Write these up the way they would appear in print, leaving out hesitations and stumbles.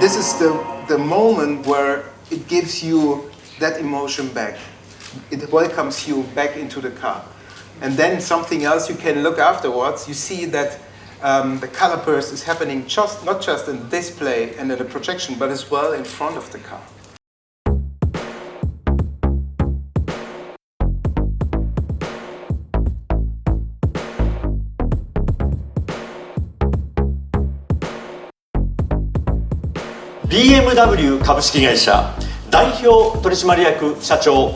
this is the moment where it gives you that emotion back. It welcomes you back into the car. And then something else you can look afterwards. You see that the color burst is happening not just in the display and in the projection, but as well in front of the car. BMW 株式会社代表取締役社長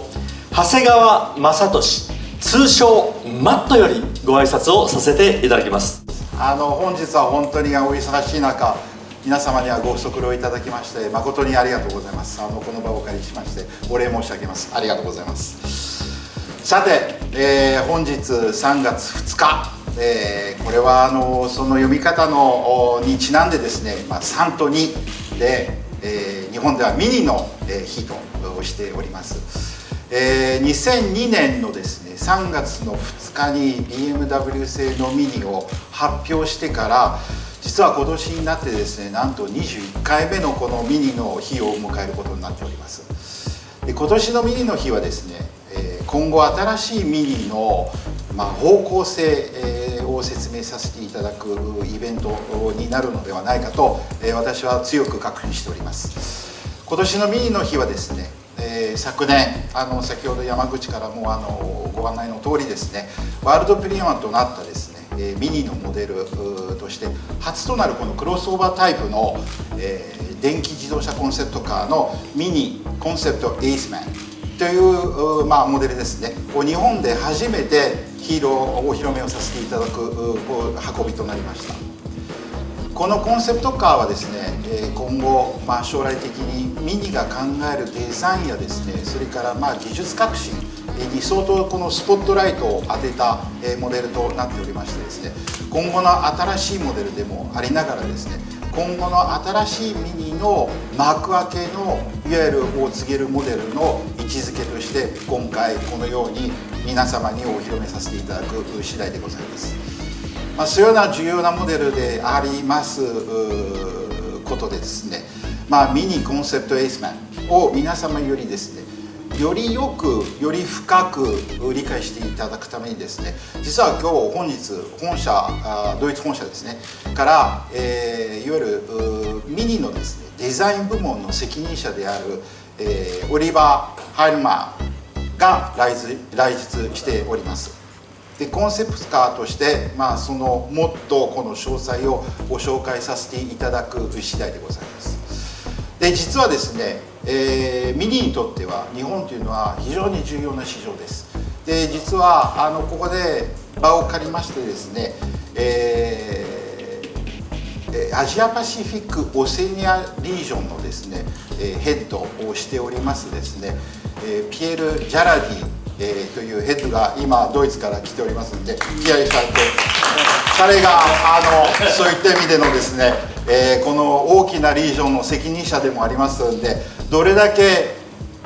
長谷川雅俊、通称マットよりご挨拶をさせていただきます。本日は本当にお忙しい中、皆様にはご足労いただきまして誠にありがとうございます。この場をお借りしましてお礼申し上げます。ありがとうございます。さて、本日3月2日、これはその読み方にちなんでですね、3と2で、日本ではミニの日としております。2002年のですね3月の2日に BMW 製のミニを発表してから実は今年になってですねなんと21回目のこのミニの日を迎えることになっております。で今年のミニの日はですね今後新しいミニの方向性を説明させていただくイベントになるのではないかと私は強く確信しております。今年のミニの日はですね昨年先ほど山口からもご案内の通りですねワールドプレミアムとなったですねミニのモデルとして初となるこのクロスオーバータイプの電気自動車コンセプトカーのミニコンセプトAcemanというモデルですね日本で初めてお披露目をさせていただく運びとなりました。このコンセプトカーはですね今後将来的にミニが考えるデザインやですねそれから技術革新に相当このスポットライトを当てたモデルとなっておりましてですね今後の新しいモデルでもありながらですね今後の新しいミニの幕開けのいわゆるを告げるモデルの位置づけとして今回このように皆様にお披露目させていただく次第でございます。そういうような重要なモデルでありますことでですね、ミニコンセプトAcemanを皆様よりですねよりよくより深く理解していただくためにですね実は本日ドイツ本社ですねから、いわゆるミニのですねデザイン部門の責任者である、オリバー・ハイルマーが来日しております。でコンセプトカーとして、そのもっとこの詳細をご紹介させていただく次第でございます。で実はですね、ミニにとっては日本というのは非常に重要な市場です。で実はここで場を借りましてですね、アジアパシフィックオセニアリージョンのですねヘッドをしておりますですねピエール・ジャラディというヘッドが今ドイツから来ておりますので気合いされて彼がそういった意味でのですね、この大きなリージョンの責任者でもありますのでどれだけ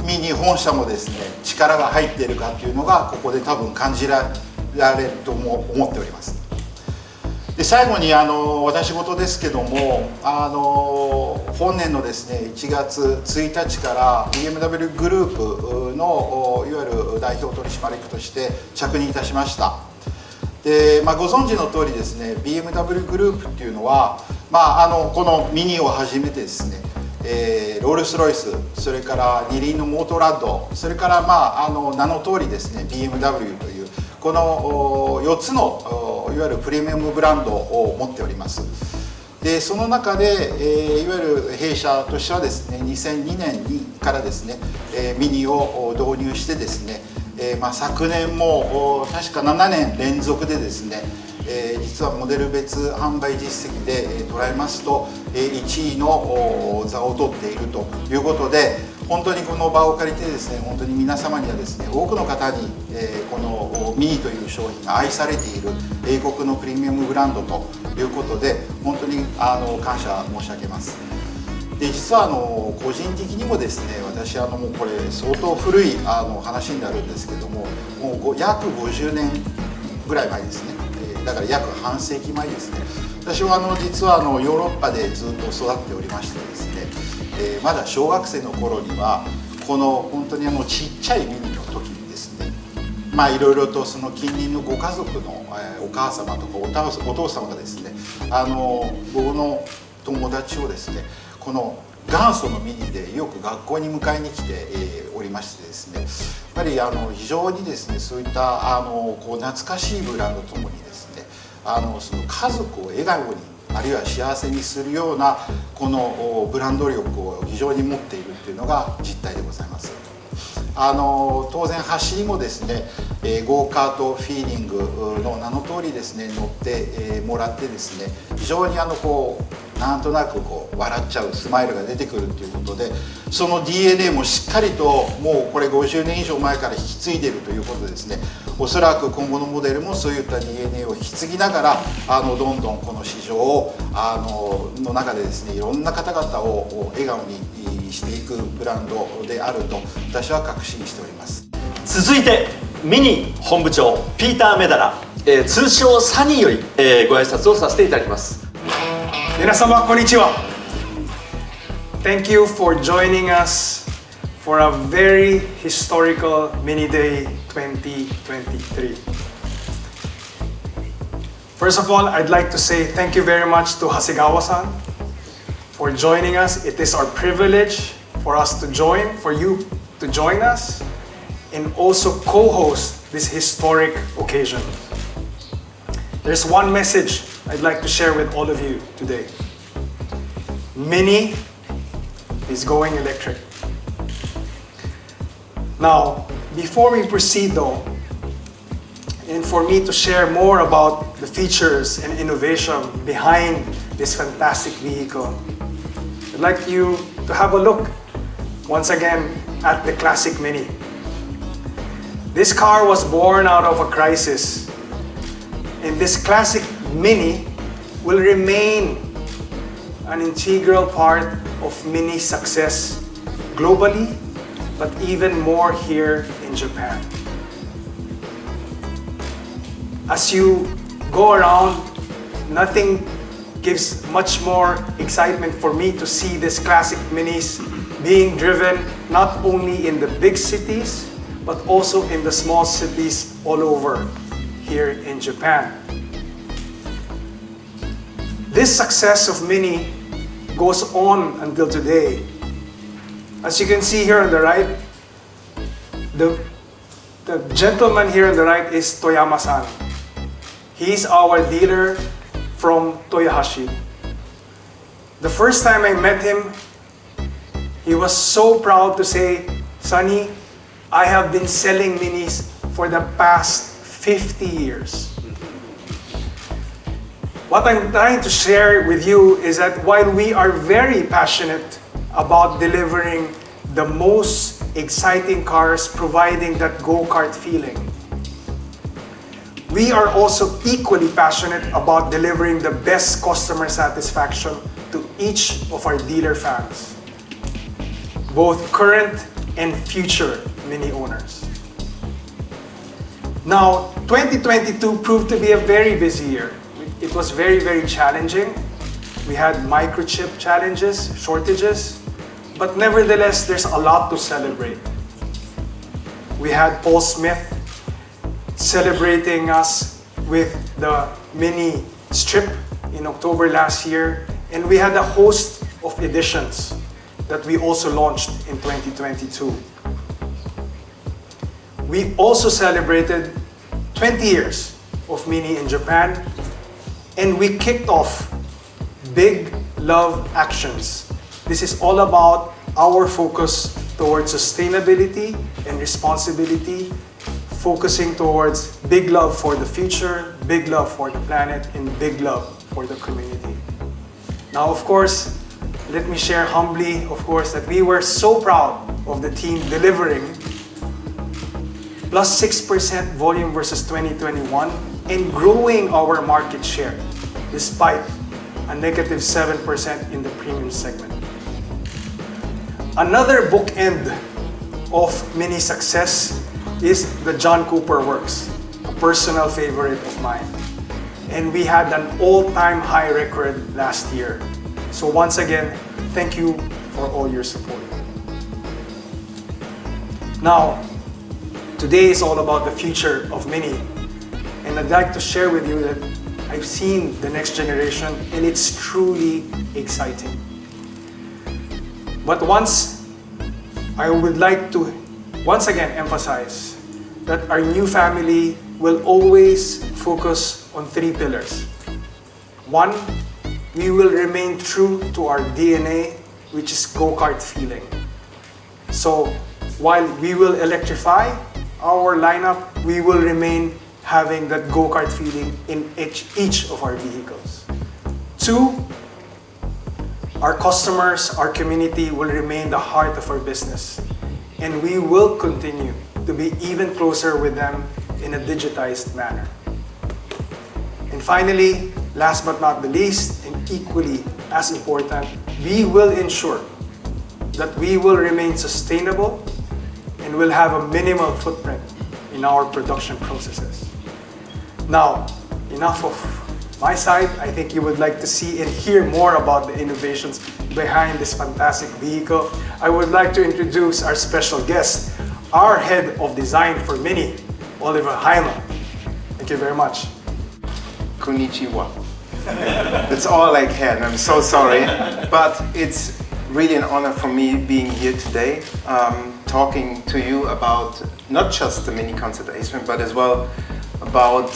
ミニ本社もですね力が入っているかというのがここで多分感じられると思っております。で最後に私事ですけども本年のですね1月1日から BMW グループのいわゆる代表取締役として着任いたしました。で、ご存知の通りですね BMW グループっていうのは、このミニをはじめてですねロールスロイスそれから二輪のモートラッドそれから名の通りですね BMW というこの4つのいわゆるプレミアムブランドを持っております。でその中で、いわゆる弊社としてはですね2002年からですねミニを導入してですね、昨年も確か7年連続でですね実はモデル別販売実績で捉えますと1位の座を取っているということで本当にこの場を借りてですね本当に皆様にはですね多くの方にこのミニという商品が愛されている英国のプレミアムブランドということで本当に感謝申し上げます。で実は個人的にもですね私もうこれ相当古い話になるんですけどももう約50年ぐらい前ですねだから約半世紀前ですね私は実はヨーロッパでずっと育っておりましてですねまだ小学生の頃にはこの本当にちっちゃいミニの時にですね、いろいろとその近隣のご家族のお母様とかお父様がですね、僕の友達をですねこの元祖のミニでよく学校に迎えに来ておりましてですね、やっぱり非常にですねそういったこう懐かしいブランドともにですねその家族を笑顔にあるいは幸せにするようなこのブランド力を非常に持っているというのが実態でございます。当然走りもですねゴーカートフィーリングの名の通りですね乗ってもらってですね非常にこうなんとなくこう笑っちゃうスマイルが出てくるということで、その DNA もしっかりともうこれ50年以上前から引き継いでいるということでですね、おそらく今後のモデルもそういった DNA を引き継ぎながらどんどんこの市場をの中でですねいろんな方々を笑顔にしていくブランドであると私は確信しております。続いてミニ本部長ピーター・メダラ、通称サニーより、ご挨拶をさせていただきます。皆様こんにちは。 Thank you for joining us for a very historical Mini Day 2023. First of all, I'd like to say thank you very much to Hasegawa-san for joining us. It is our privilege for you to join us and also co-host this historic occasion. There's one message I'd like to share with all of you today. Mini is going electric. Now, before we proceed though, and for me to share more about the features and innovation behind this fantastic vehicle, I'd like you to have a look once again at the classic Mini. This car was born out of a crisis, and this classic Mini will remain an integral part of Mini's success globally, but even more here in Japan. As you go around, nothing gives much more excitement for me to see this classic Minis being driven not only in the big cities, but also in the small cities all over here in Japan. This success of Mini goes on until today. As you can see here on the right, the gentleman here on the right is Toyama-san. He's our dealer from Toyohashi. The first time I met him, he was so proud to say, "Sonny, I have been selling Minis for the past 50 years." What I'm trying to share with you is that while we are very passionate about delivering the most exciting cars, providing that go-kart feeling, we are also equally passionate about delivering the best customer satisfaction to each of our dealer fans, both current and future Mini owners. Now, 2022 proved to be a very busy year. It was very, very challenging. We had microchip challenges, shortages, but nevertheless, there's a lot to celebrate. We had Paul Smith celebrating us with the Mini strip in October last year, and we had a host of editions that we also launched in 2022. We also celebrated 20 years of Mini in Japan, and we kicked off Big Love Actions. This is all about our focus towards sustainability and responsibility, focusing towards big love for the future, big love for the planet, and big love for the community. Now, of course, let me share humbly, of course, that we were so proud of the team delivering plus 6% volume versus 2021 and growing our market share despite a negative 7% in the premium segment. Another bookend of Mini success is the John Cooper Works, a personal favorite of mine. And we had an all-time high record last year. So once again, thank you for all your support. Now, today is all about the future of MINI, and I'd like to share with you that I've seen the next generation and it's truly exciting. But I would like to once again emphasize that our new family will always focus on 3 pillars. 1, we will remain true to our DNA, which is go-kart feeling. So while we will electrify our lineup, we will remain having that go-kart feeling in each of our vehicles. 2, our customers, our community will remain the heart of our business, and we will continue to be even closer with them in a digitized manner. And finally, last but not the least, and equally as important, we will ensure that we will remain sustainable and will have a minimal footprint in our production processes. Now, enough of my side. I think you would like to see and hear more about the innovations behind this fantastic vehicle. I would like to introduce our special guest, our head of design for MINI, Oliver Heimer. Thank you very much. Konnichiwa. That's all I can. I'm so sorry. But it's really an honor for me being here today, talking to you about not just the MINI concept Aceman, but as well about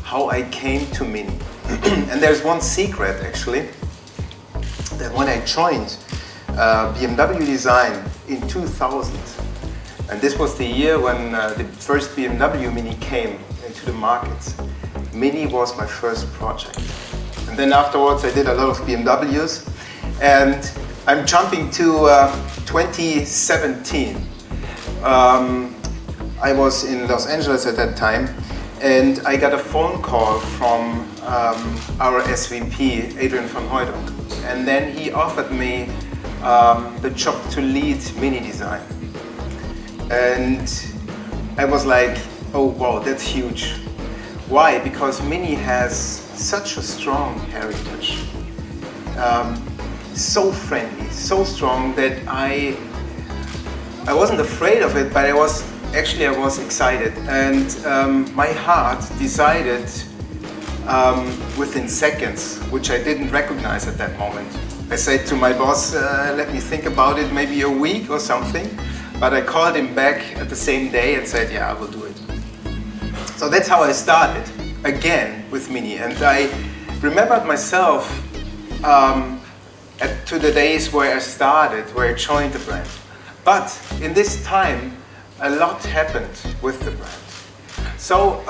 how I came to MINI. And there's one secret actually, that when I joined BMW Design in 2000, and this was the year when the first BMW MINI came into the markets, MINI was my first project. And then afterwards I did a lot of BMWs, and I'm jumping to 2017. I was in Los Angeles at that time, and I got a phone call from our SVP, Adrian van Hooydonk. And then he offered me the job to lead MINI design. And I was like, oh wow, that's huge. Why? Because MINI has such a strong heritage. So friendly, so strong that I wasn't afraid of it, but I was excited, and my heart decided within seconds, which I didn't recognize at that moment. I said to my boss, let me think about it, maybe a week or something, but I called him back at the same day and said, yeah, I will do it. So that's how I started again with MINI, and I remembered myself to the days where I started, where I joined the brand. But in this time, a lot happened with the brand. So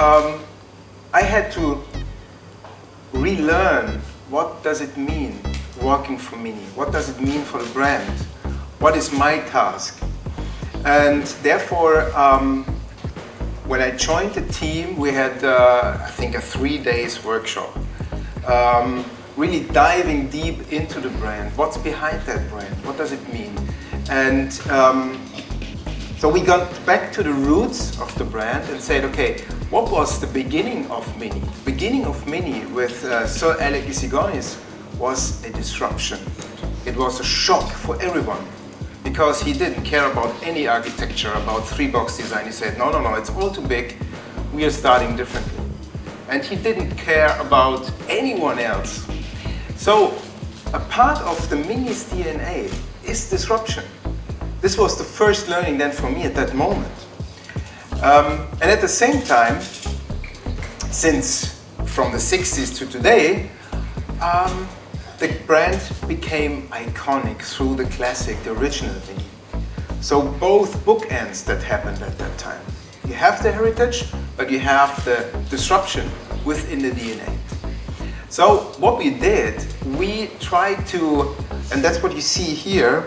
I had to relearn what does it mean working for MINI? What does it mean for the brand? What is my task? And therefore, when I joined the team, we had, I think, a 3-day workshop. Really diving deep into the brand. What's behind that brand? What does it mean? And so we got back to the roots of the brand and said, okay, what was the beginning of MINI? The beginning of MINI with Sir Alec Isigonis was a disruption. It was a shock for everyone because he didn't care about any architecture, about 3-box design. He said, no, it's all too big. We are starting differently. And he didn't care about anyone else. So a part of the MINI's DNA is disruption. This was the first learning then for me at that moment. And at the same time, since from the 60s to today, the brand became iconic through the classic, the original MINI. So both bookends that happened at that time. You have the heritage, but you have the disruption within the DNA. So what we did, we tried to, and that's what you see here,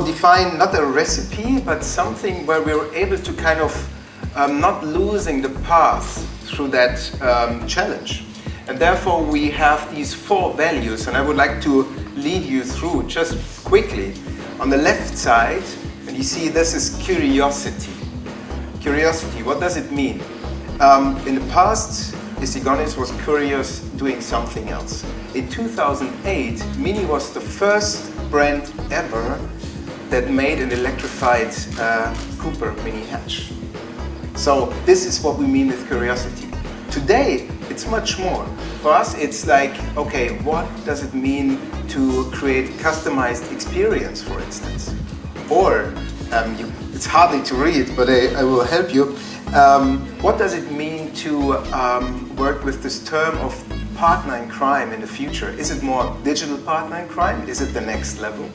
define not a recipe, but something where we were able to kind of not losing the path through that challenge. And therefore we have these 4 values, and I would like to lead you through just quickly. On the left side, and you see this is curiosity. Curiosity, what does it mean? In the past, Issigonis was curious doing something else. In 2008, MINI was the first brand ever that made an electrified Cooper Mini hatch. So this is what we mean with curiosity. Today, it's much more. For us, it's like, okay, what does it mean to create customized experience, for instance? Or, it's hardly to read, but I will help you. What does it mean to work with this term of partner in crime in the future? Is it more digital partner in crime? Is it the next level?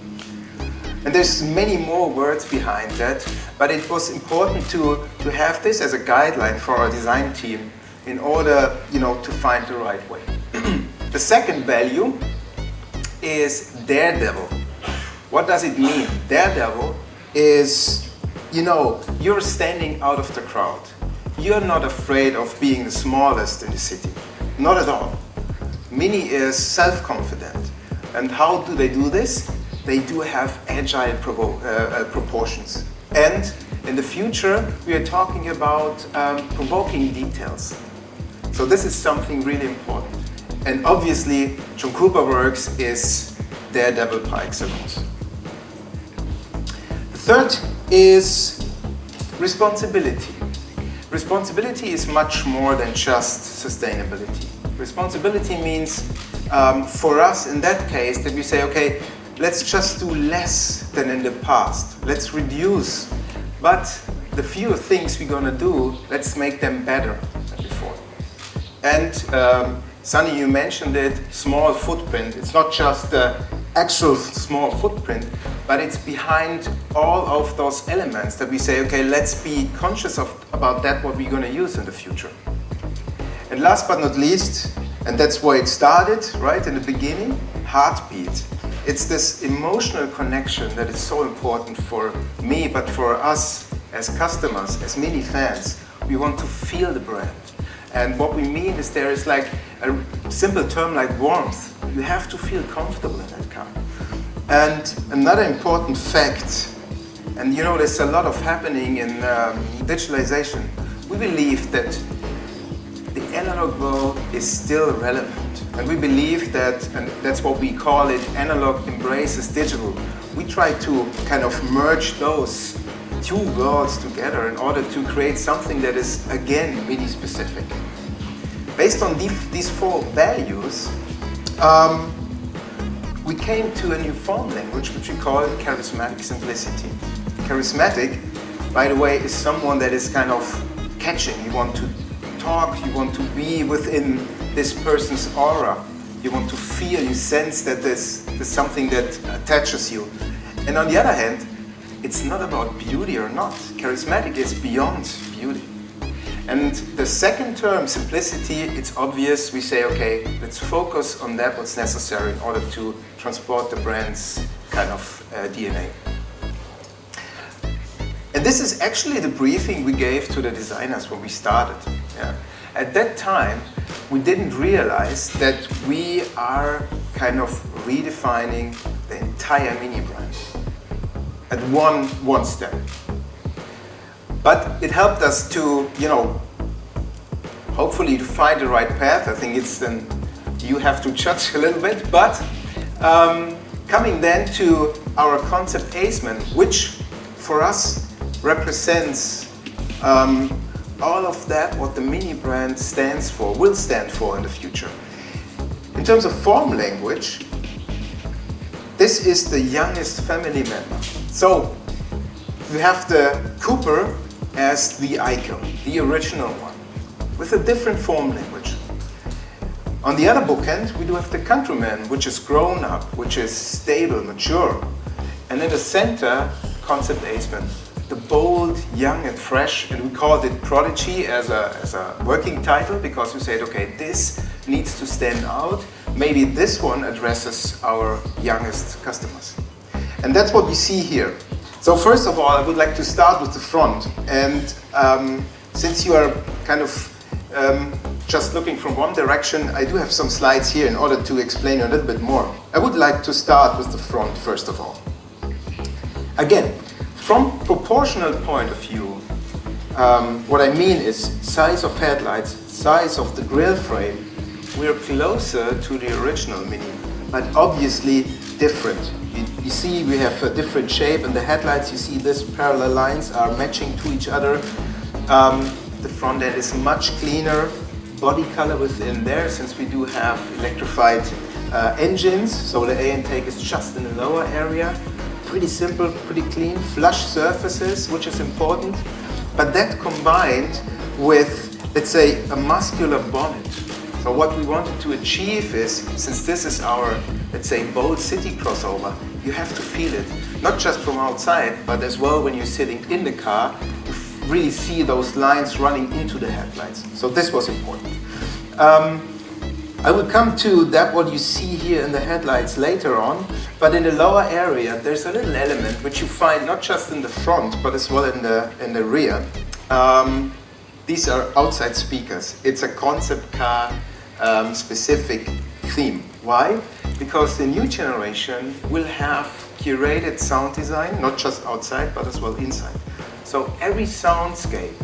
And there's many more words behind that, but it was important to have this as a guideline for our design team in order, to find the right way. The second value is daredevil. What does it mean? Daredevil is, you're standing out of the crowd. You're not afraid of being the smallest in the city. Not at all. MINI is self-confident. And how do they do this? They do have agile proportions. And in the future, we are talking about provoking details. So this is something really important. And obviously, John Cooper Works is daredevil par excellence. The third is responsibility. Responsibility is much more than just sustainability. Responsibility means, for us in that case, that we say, okay, let's just do less than in the past. Let's reduce. But the few things we're going to do, let's make them better than before. And Sunny, you mentioned it, small footprint. It's not just the actual small footprint, but it's behind all of those elements that we say, okay, let's be conscious about that, what we're going to use in the future. And last but not least, and that's why it started, right, in the beginning, heartbeat. It's this emotional connection that is so important for me, but for us as customers, as MINI fans. We want to feel the brand. And what we mean is there is like a simple term like warmth. You have to feel comfortable in that car. And another important fact, and there's a lot of happening in digitalization. We believe that the analog world is still relevant. And we believe that, and that's what we call it, analog embraces digital. We try to kind of merge those two worlds together in order to create something that is, again, MINI specific. Based on these four values, we came to a new form language, which we call charismatic simplicity. Charismatic, by the way, is someone that is kind of catching. You want to talk, you want to be within this person's aura. You want to feel, you sense that there's something that attaches you. And on the other hand, it's not about beauty or not. Charismatic is beyond beauty. And the second term, simplicity, it's obvious. We say, okay, let's focus on that, what's necessary in order to transport the brand's kind of DNA. And this is actually the briefing we gave to the designers when we started. Yeah. At that time, we didn't realize that we are kind of redefining the entire MINI brand at one step. But it helped us to, hopefully to find the right path. I think it's then you have to judge a little bit. But coming then to our concept Aceman, which for us represents all of that what the MINI brand stands for, will stand for in the future. In terms of form language, this is the youngest family member. So we have the Cooper as the icon, the original one, with a different form language. On the other bookend, we do have the Countryman, which is grown up, which is stable, mature. And in the center, concept Aceman, the bold, young and fresh, and we called it Prodigy as a working title because we said, okay, this needs to stand out. Maybe this one addresses our youngest customers. And that's what we see here. So first of all, I would like to start with the front. And since you are kind of just looking from one direction, I do have some slides here in order to explain a little bit more. I would like to start with the front first of all. Again, from proportional point of view, What I mean is size of headlights, size of the grille frame. We're closer to the original Mini, but obviously different. You see we have a different shape, and the headlights, you see these parallel lines are matching to each other. The front end is much cleaner, body color within there, since we do have electrified engines, so the air intake is just in the lower area. Pretty simple, pretty clean, flush surfaces, which is important. But that combined with, let's say, a muscular bonnet. So what we wanted to achieve is, since this is our, let's say, bold city crossover, you have to feel it, not just from outside, but as well when you're sitting in the car, you really see those lines running into the headlights. So this was important. I will come to that what you see here in the headlights later on, but in the lower area there's a little element which you find not just in the front but as well in the rear. These are outside speakers. It's a concept car specific theme. Why? Because the new generation will have curated sound design, not just outside but as well inside. So every soundscape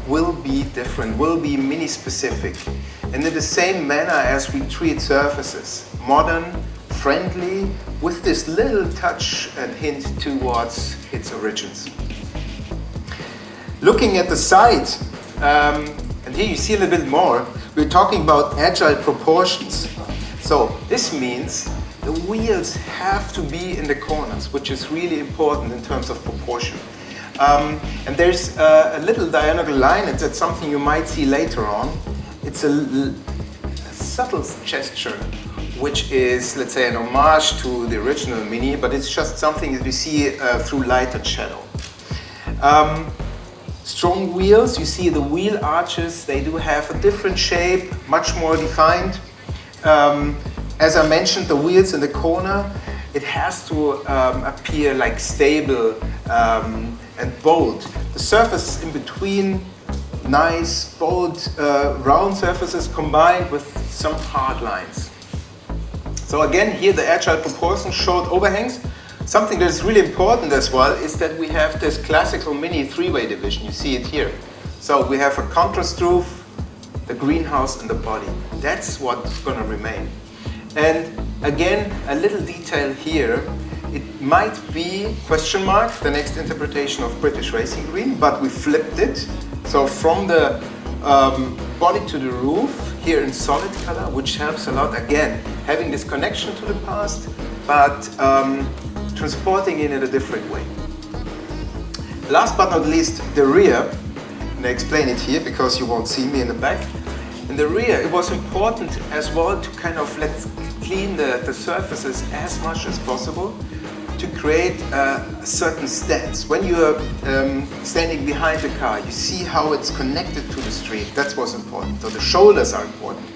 will be different, will be Mini specific. And in the same manner as we treat surfaces, modern, friendly, with this little touch and hint towards its origins. Looking at the side, and here you see a little bit more, we're talking about agile proportions. So this means the wheels have to be in the corners, which is really important in terms of proportion. And there's a little diagonal line, and that's something you might see later on. It's a subtle gesture, which is, let's say, an homage to the original Mini, but it's just something that you see through light and shadow. Strong wheels, you see the wheel arches, they do have a different shape, much more defined. As I mentioned, the wheels in the corner, it has to appear like stable and bold. The surface in between, nice, bold, round surfaces combined with some hard lines. So again, here the agile proportions, short overhangs. Something that is really important as well is that we have this classical Mini three-way division. You see it here. So we have a contrast roof, the greenhouse and the body. That's what's going to remain. And again, a little detail here. It might be, question mark, the next interpretation of British Racing Green, but we flipped it. So from the body to the roof, here in solid color, which helps a lot, again, having this connection to the past, but transporting it in a different way. Last but not least, the rear, and I explain it here because you won't see me in the back. In the rear, it was important as well to kind of let's clean the surfaces as much as possible to create a certain stance. When you're standing behind the car, you see how it's connected to the street. That's what's important. So the shoulders are important.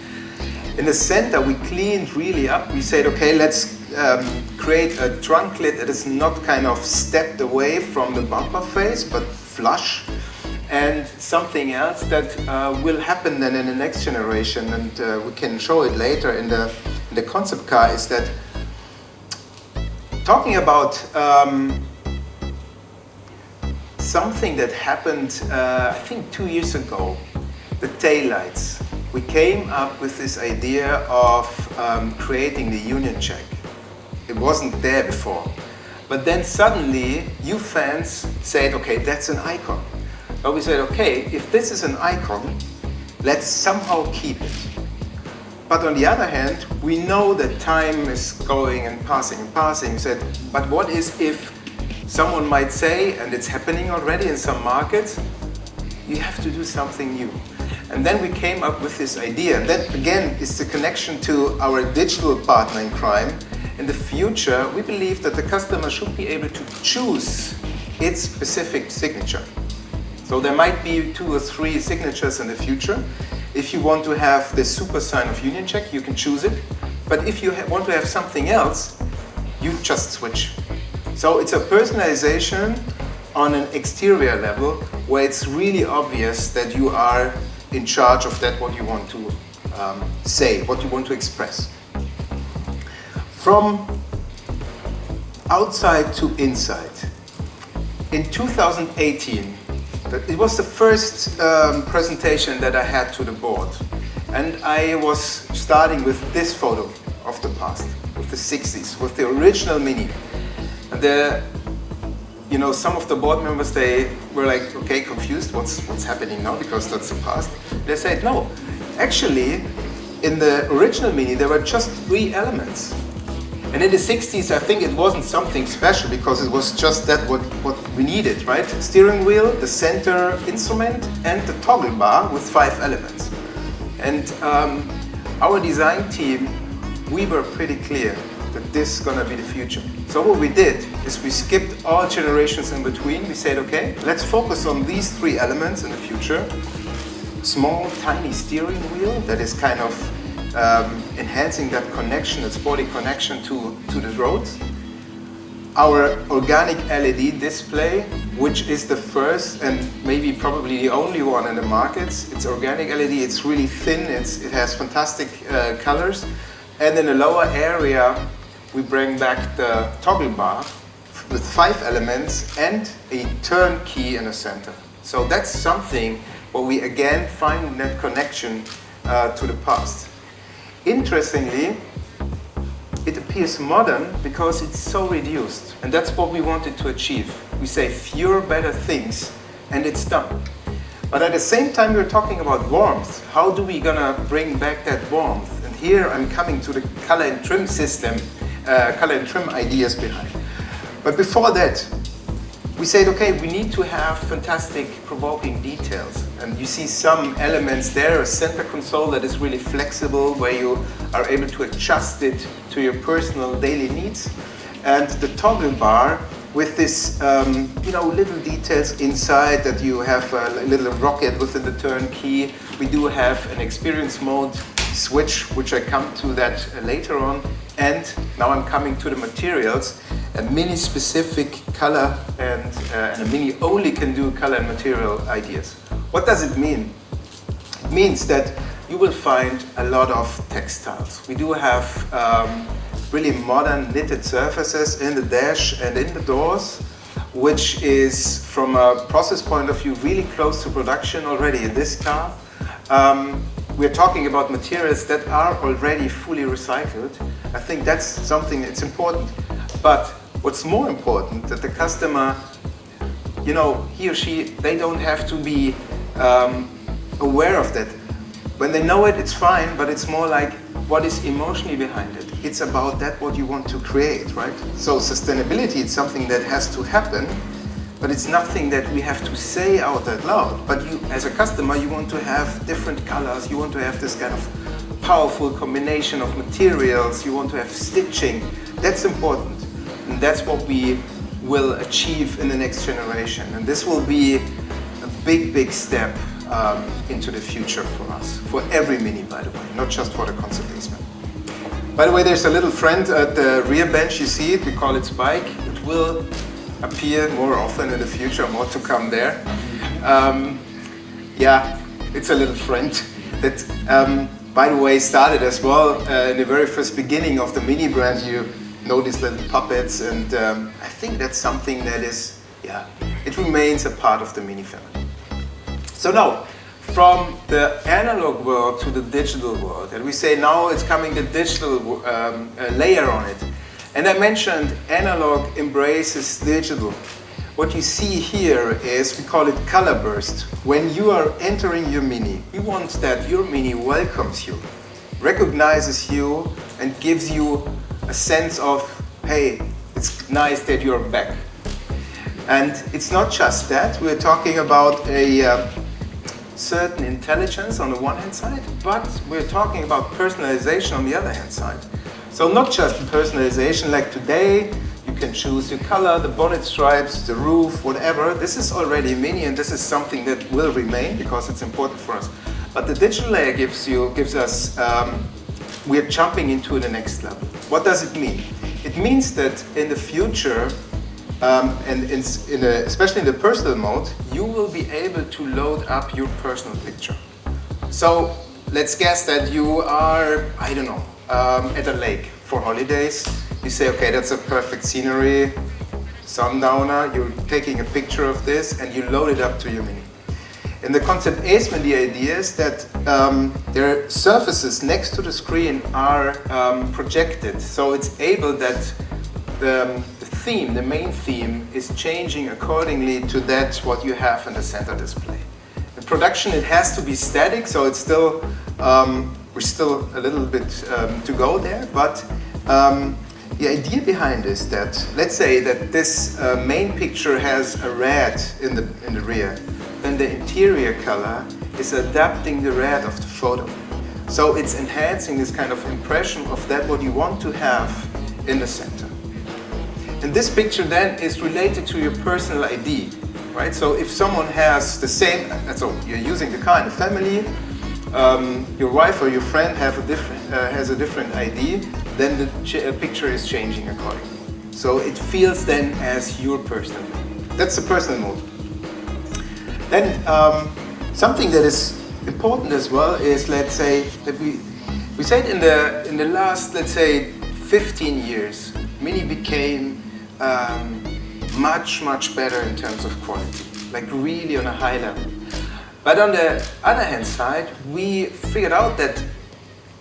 In the center, we cleaned really up. We said, okay, let's create a trunk lid that is not kind of stepped away from the bumper face, but flush. And something else that will happen then in the next generation, and we can show it later in the concept car, is that talking about something that happened, I think 2 years ago, the taillights. We came up with this idea of creating the union check. It wasn't there before. But then suddenly, you fans said, okay, that's an icon. So we said, okay, if this is an icon, let's somehow keep it. But on the other hand, we know that time is going and passing and passing. We said, but what is if someone might say, and it's happening already in some markets, you have to do something new. And then we came up with this idea. And that again is the connection to our digital partner in crime. In the future, we believe that the customer should be able to choose its specific signature. So there might be 2 or 3 signatures in the future. If you want to have the super sign of union check, you can choose it. But if you want to have something else, you just switch. So it's a personalization on an exterior level where it's really obvious that you are in charge of that, what you want to say, what you want to express. From outside to inside. In 2018, It was the first presentation that I had to the board. And I was starting with this photo of the past, with the 60s, with the original Mini. And you know, some of the board members, they were like, okay, confused, what's happening now, because that's the past. They said, no, actually, in the original Mini, there were just 3 elements. And in the 60s, I think it wasn't something special, because it was just that what we needed, right? Steering wheel, the center instrument, and the toggle bar with 5 elements. And our design team, we were pretty clear that this is gonna be the future. So what we did is we skipped all generations in between. We said, okay, let's focus on these 3 elements in the future. Small, tiny steering wheel that is kind of enhancing that connection, that sporty connection to the roads. Our organic LED display, which is the first and maybe probably the only one in the markets. It's organic LED, it's really thin, it has fantastic colors. And in the lower area, we bring back the toggle bar with 5 elements and a turn key in the center. So that's something where we again find that connection to the past. Interestingly, it appears modern because it's so reduced, and that's what we wanted to achieve. We say fewer, better things, and it's done. But at the same time, we're talking about warmth. How do we gonna bring back that warmth? And here I'm coming to the color and trim system, color and trim ideas behind. But before that, we said, okay, we need to have fantastic, provoking details. And you see some elements there, a center console that is really flexible, where you are able to adjust it to your personal daily needs. And the toggle bar with this, you know, little details inside, that you have a little rocket within the turn key. We do have an experience mode switch, which I come to that later on. And now I'm coming to the materials. A Mini specific color and a Mini only can do color and material ideas. What does it mean? It means that you will find a lot of textiles. We do have really modern knitted surfaces in the dash and in the doors, which is, from a process point of view, really close to production already in this car. We're talking about materials that are already fully recycled. I think that's something that's important. But what's more important, that the customer, you know, he or she, they don't have to be aware of that. When they know it, it's fine, but it's more like what is emotionally behind it. It's about that what you want to create, right? So sustainability is something that has to happen, but it's nothing that we have to say out that loud. But you, as a customer, you want to have different colors, you want to have this kind of powerful combination of materials, you want to have stitching. That's important, and that's what we will achieve in the next generation. And this will be a big, big step into the future for us, for every Mini, by the way, not just for the concept Aceman. By the way, there's a little friend at the rear bench, you see it, we call it Spike. It will appear more often in the future, more to come there. Yeah, it's a little friend that, by the way, started as well in the very first beginning of the Mini brand. You know these little puppets, and I think that's something that is, yeah, it remains a part of the Mini family. So now, from the analog world to the digital world, and we say now it's coming the digital layer on it. And I mentioned analog embraces digital. What you see here is, we call it color burst. When you are entering your Mini, we want that your Mini welcomes you, recognizes you, and gives you a sense of, hey, it's nice that you're back. And it's not just that, we're talking about a certain intelligence on the one hand side, but we're talking about personalization on the other hand side. So not just personalization like today, you can choose your color, the bonnet stripes, the roof, whatever. This is already Mini, and this is something that will remain because it's important for us. But the digital layer gives us, we're jumping into the next level. What does it mean? It means that in the future, especially in the personal mode, you will be able to load up your personal picture. So let's guess that you are, I don't know, at a lake for holidays. You say, okay, that's a perfect scenery, sundowner, you're taking a picture of this and you load it up to your Mini. In the concept Aceman, the idea is that their surfaces next to the screen are projected, so it's able that the theme, the main theme, is changing accordingly to that what you have in the center display. In production, it has to be static, so it's still we're still a little bit to go there, but the idea behind is that, let's say that this main picture has a red in the rear, then the interior color is adapting the red of the photo. So it's enhancing this kind of impression of that what you want to have in the center. And this picture then is related to your personal ID, right? So if someone has the same, so you're using the car in the family, your wife or your friend has a different ID, then the picture is changing accordingly. So it feels then as your personal mode. That's the personal mode. Then something that is important as well is, let's say that we said in the last, let's say, 15 years, Mini became much better in terms of quality, like really on a high level. But on the other hand side, we figured out that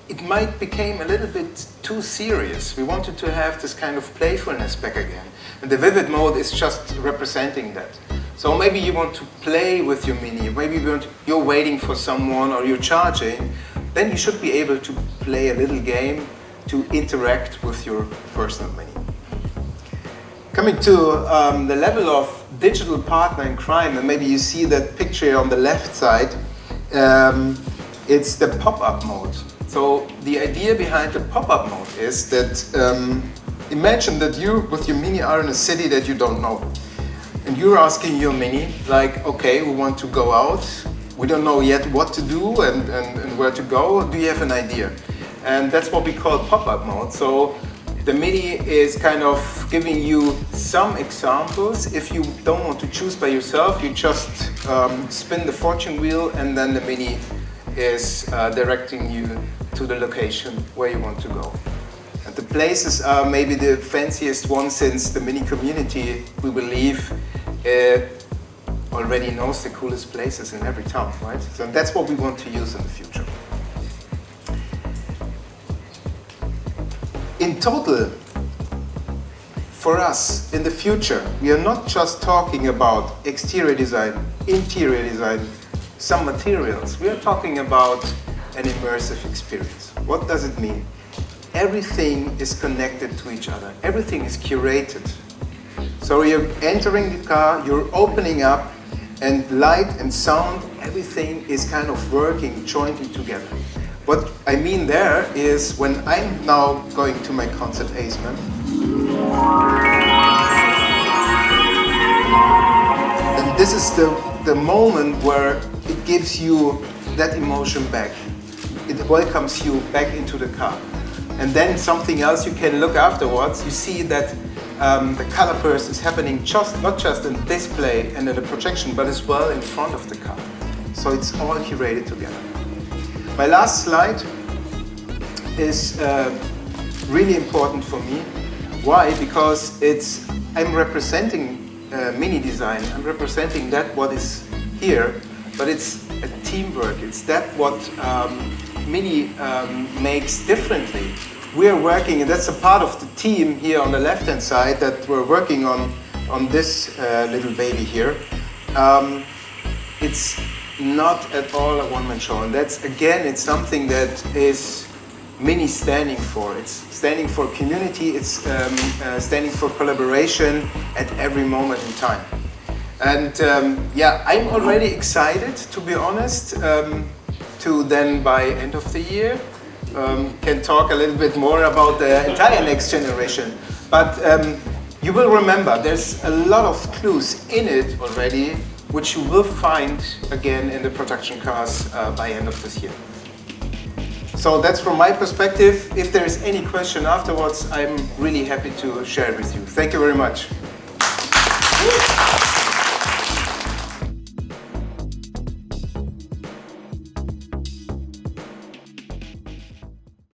it might become a little bit too serious. We wanted to have this kind of playfulness back again. And the Vivid mode is just representing that. So maybe you want to play with your Mini, maybe you're waiting for someone or you're charging, then you should be able to play a little game to interact with your personal Mini. Coming to the level of digital partner in crime, and maybe you see that picture on the left side, it's the pop-up mode. So the idea behind the pop-up mode is that imagine that you with your Mini are in a city that you don't know. And you're asking your Mini, like, okay, we want to go out, we don't know yet what to do and where to go, do you have an idea? And that's what we call pop-up mode. So the Mini is kind of giving you some examples. If you don't want to choose by yourself, you just spin the fortune wheel and then the Mini is directing you to the location where you want to go. And the places are maybe the fanciest one, since the Mini community, we believe, already knows the coolest places in every town, right? So that's what we want to use in the future. In total, for us, in the future, we are not just talking about exterior design, interior design, some materials. We are talking about an immersive experience. What does it mean? Everything is connected to each other. Everything is curated. So you're entering the car, you're opening up, and light and sound, everything is kind of working jointly together. What I mean there is, when I'm now going to my concept Aceman, and this is the moment where it gives you that emotion back. It welcomes you back into the car. And then something else you can look afterwards, you see that the color burst is happening not just in the display and in the projection, but as well in front of the car. So it's all curated together. My last slide is really important for me. Why? Because I'm representing Mini design. I'm representing that what is here, but it's a teamwork. It's that what Mini makes differently. We are working, and that's a part of the team here on the left-hand side, that we're working on this little baby here. It's not at all a one-man show, and that's, again, it's something that is Mini standing for. It's standing for community, it's standing for collaboration at every moment in time. And yeah, I'm already excited, to be honest, to then by end of the year can talk a little bit more about the entire next generation. But you will remember there's a lot of clues in it already, which you will find again in the production cars by end of this year. So that's from my perspective. If there is any question afterwards, I'm really happy to share it with you. Thank you very much.